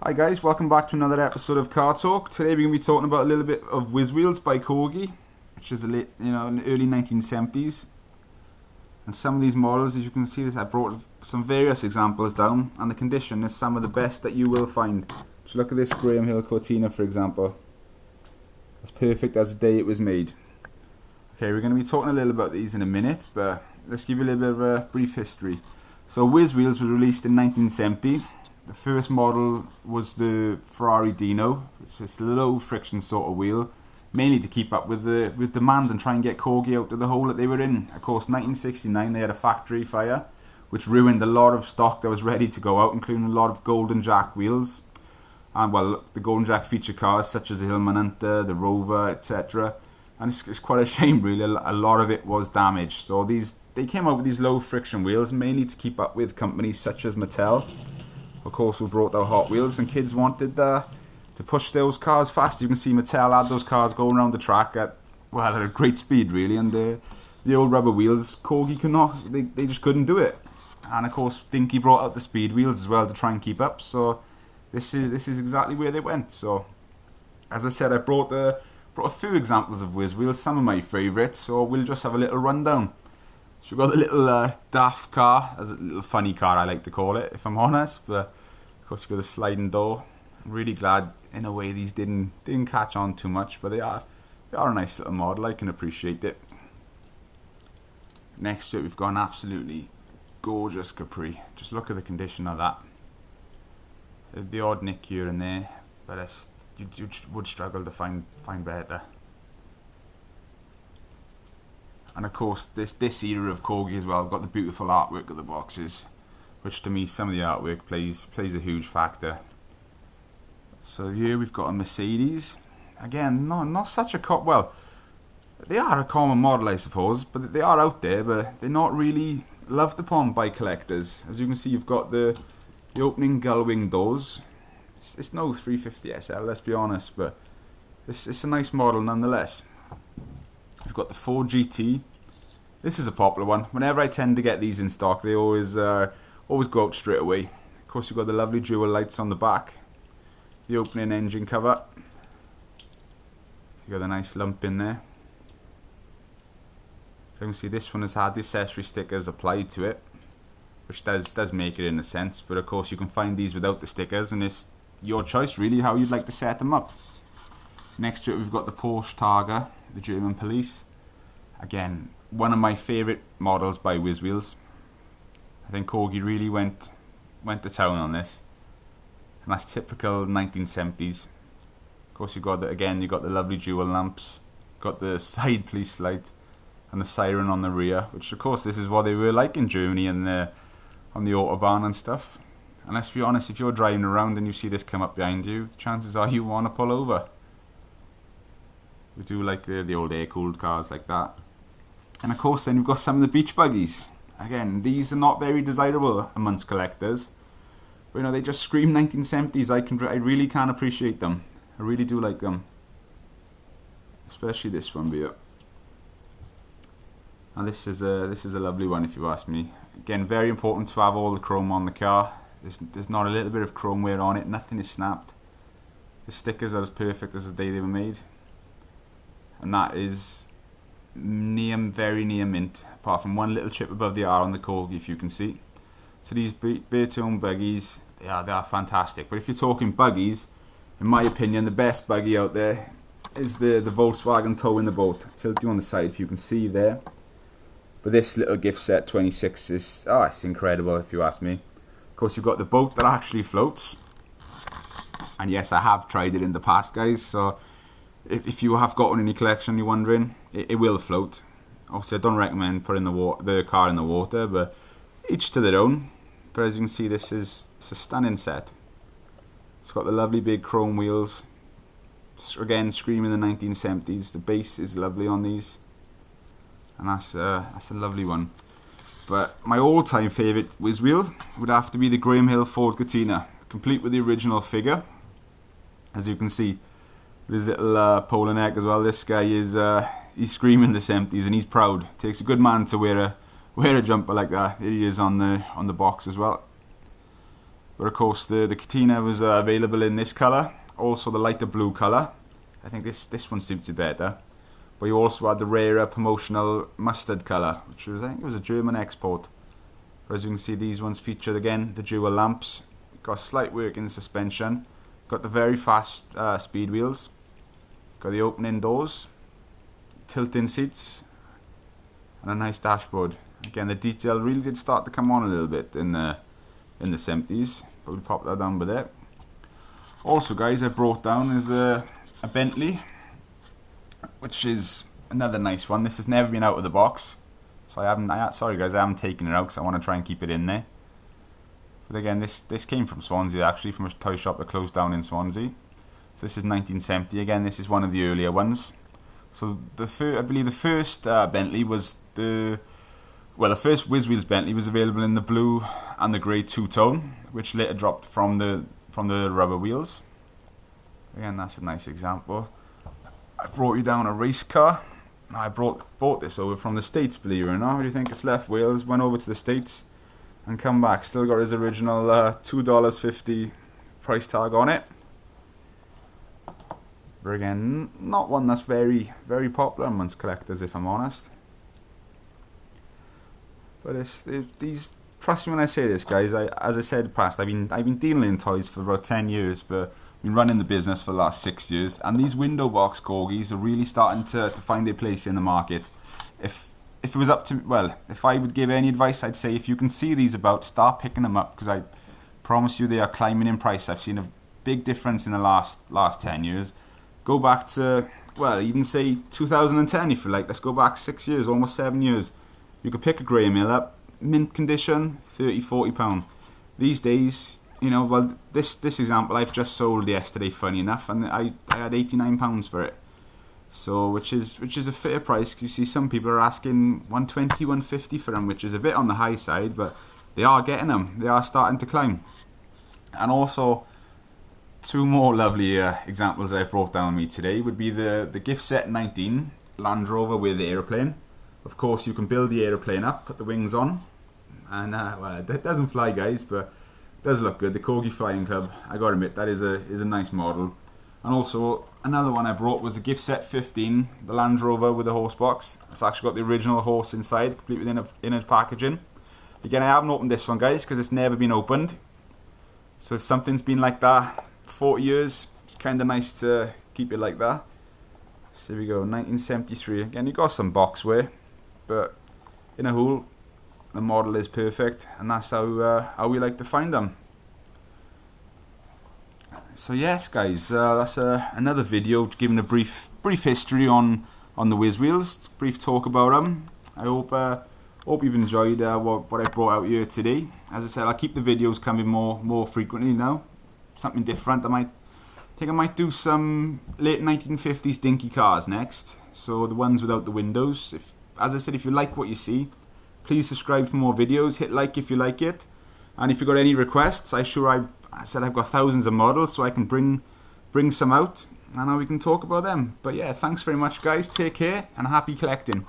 Hi guys, welcome back to another episode of Car Talk. Today we're going to be talking about a little bit of Whizzwheels by Corgi, which is in the early 1970s. And some of these models, as you can see, I brought some various examples down, and the condition is some of the best that you will find. So look at this Graham Hill Cortina, for example. As perfect as the day it was made. Okay, we're going to be talking a little about these in a minute, but let's give you a little bit of a brief history. So Whizzwheels was released in 1970. The first model was the Ferrari Dino, which is a low friction sort of wheel, mainly to keep up with demand and try and get Corgi out of the hole that they were in. Of course, 1969 they had a factory fire, which ruined a lot of stock that was ready to go out, including a lot of Golden Jack wheels. And well, the Golden Jack feature cars such as the Hillman Hunter, the Rover, etc. And it's quite a shame, really. A lot of it was damaged. So they came out with these low friction wheels, mainly to keep up with companies such as Mattel. Of course, we brought out Hot Wheels, and kids wanted to push those cars fast. You can see Mattel had those cars going around the track at a great speed, really. And the old rubber wheels, Corgi could not. They just couldn't do it. And of course, Dinky brought out the speed wheels as well to try and keep up. So this is exactly where they went. So as I said, I brought a few examples of Whizzwheels, some of my favourites. So we'll just have a little rundown. So we've got the little daft car, as a little funny car I like to call it, if I'm honest. But of course you've got the sliding door. I'm really glad in a way these didn't catch on too much, but they are a nice little model. I can appreciate it. Next to it we've got an absolutely gorgeous Capri. Just look at the condition of that. The odd nick here and there, but you would struggle to find better. And of course, this era of Corgi as well, got the beautiful artwork of the boxes, which to me, some of the artwork plays a huge factor. So here we've got a Mercedes. Again, not such a well, they are a common model, I suppose, but they are out there, but they're not really loved upon by collectors. As you can see, you've got the opening gull wing doors. It's no 350 SL, let's be honest, but it's a nice model nonetheless. We've got the Ford GT. This is a popular one. Whenever I tend to get these in stock, they always go out straight away. Of course, you've got the lovely dual lights on the back. The opening engine cover. You've got a nice lump in there. You can see this one has had the accessory stickers applied to it, which does make it in a sense. But of course, you can find these without the stickers, and it's your choice really how you'd like to set them up. Next to it, we've got the Porsche Targa, the German police. Again, one of my favourite models by Whizzwheels. I think Corgi really went to town on this, and that's typical 1970s. Of course, you've got the lovely dual lamps, got the side police light, and the siren on the rear. Which, of course, this is what they were like in Germany and on the autobahn and stuff. And let's be honest, if you're driving around and you see this come up behind you, chances are you want to pull over. We do like the old air-cooled cars like that. And of course then we've got some of the beach buggies. Again, these are not very desirable amongst collectors. But they just scream 1970s. I really can appreciate them. I really do like them. Especially this one here. And this is a lovely one if you ask me. Again, very important to have all the chrome on the car. There's not a little bit of chrome wear on it. Nothing is snapped. The stickers are as perfect as the day they were made. And that is very near mint, apart from one little chip above the R on the Corgi, if you can see. So these bare-tone buggies, they are fantastic. But if you're talking buggies, in my opinion, the best buggy out there is the Volkswagen Tow in the Boat. I'll tilt you on the side if you can see there. But this little gift set 26 is it's incredible if you ask me. Of course, you've got the boat that actually floats. And yes, I have tried it in the past, guys, so if you have got one in your collection, you're wondering, it will float. Obviously, I don't recommend putting the car in the water, but each to their own. But as you can see, it's a stunning set. It's got the lovely big chrome wheels. Again, screaming the 1970s. The base is lovely on these, and that's a lovely one. But my all-time favourite Whizzwheel would have to be the Graham Hill Ford Cortina, complete with the original figure. As you can see, his little polo neck as well. This guy is he's screaming the 70s, and he's proud. It takes a good man to wear a jumper like that. Here he is on the box as well. But of course the Cortina was available in this colour, also the lighter blue colour. I think this one suits it better. But you also had the rarer promotional mustard colour, which was, I think it was a German export. But as you can see, these ones featured again the dual lamps. Got slight work in the suspension. Got the very fast speed wheels. Got the opening doors, tilting seats, and a nice dashboard. Again, the detail really did start to come on a little bit in the 70s, but we'll pop that down with it. Also, guys, I brought down is a Bentley, which is another nice one. This has never been out of the box, so sorry guys, I haven't taken it out because I want to try and keep it in there. But again, this came from Swansea, actually, from a toy shop that closed down in Swansea. So this is 1970. Again, this is one of the earlier ones. So I believe the first Bentley was the first Whizzwheels Bentley was available in the blue and the grey two-tone, which later dropped from the rubber wheels. Again, that's a nice example. I brought you down a race car. I bought this over from the States, believe it or not. What do you think? It's left Wales, went over to the States, and come back. Still got his original $2.50 price tag on it. But again, not one that's very, very popular amongst collectors, if I'm honest. But these, trust me when I say this, guys. As I said past, I've been dealing in toys for about 10 years, but I've been running the business for the last 6 years, and these window box Corgis are really starting to find their place in the market. If it was up to, well, if I would give any advice, I'd say if you can see these about, start picking them up, because I promise you they are climbing in price. I've seen a big difference in the last 10 years. Go back to, well, even say 2010 if you like. Let's go back 6 years, almost 7 years. You could pick a grey mill up, mint condition, £30–40. These days, you know, well, this example I've just sold yesterday, funny enough, and I had £89 for it. So, which is a fair price, because you see some people are asking 120, 150 for them, which is a bit on the high side, but they are getting them. They are starting to climb. And also, two more lovely examples I've brought down with me today would be the gift set 19 Land Rover with the aeroplane. Of course, you can build the aeroplane up, put the wings on, and well, it doesn't fly, guys, but it does look good. The Corgi Flying Club, I gotta admit, that is a nice model. And also, another one I brought was the gift set 15, the Land Rover with the horse box. It's actually got the original horse inside, complete with inner packaging. Again, I haven't opened this one, guys, because it's never been opened. So if something's been like that 40 years, it's kind of nice to keep it like that. So here we go, 1973. Again, you got some box wear, but in a whole, the model is perfect, and that's how we like to find them. So yes, guys, that's another video giving a brief history on the Whizzwheels, brief talk about them. I hope you've enjoyed what I brought out here today. As I said, I'll keep the videos coming more frequently now. Something different. I think I might do some late 1950s dinky cars next. So the ones without the windows. As I said, if you like what you see, please subscribe for more videos. Hit like if you like it. And if you've got any requests, I said I've got thousands of models, so I can bring some out, and now we can talk about them. But yeah, thanks very much, guys. Take care, and happy collecting.